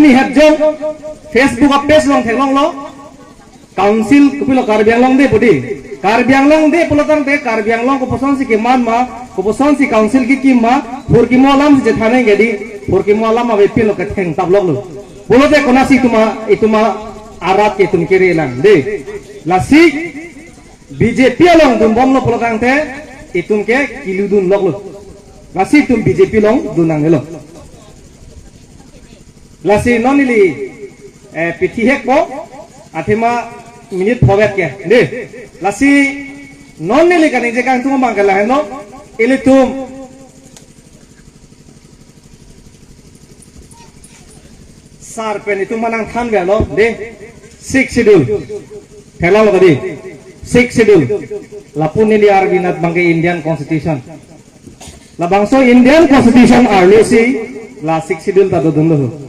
ni het jong Facebook up page long thelong lo council kupilo Karbi Anglong de budi Karbi Anglong de pulotang de Karbi Anglong ko poson si kiman ma ko poson si council ki kimma fur ki molam je thane gedi fur ki molam abe pilo ka theng tablok lo pulote konasi ituma arat ke tum kiri lang de lasi BJP long dun bom lo pulotang te itum ke kiludun lok lo lasi tum BJP long dunang lo lasi nonili pitihek ko athema minute phobet ke de lasi nonili kan je kan tum mangala heno ilitum sar pen itu manang than ga lo de 6 schedule thela lo tadi 6 schedule lapun ni arbinat bangke Indian constitution la bangso Indian constitution arlo si la 6 schedule ta do dun lo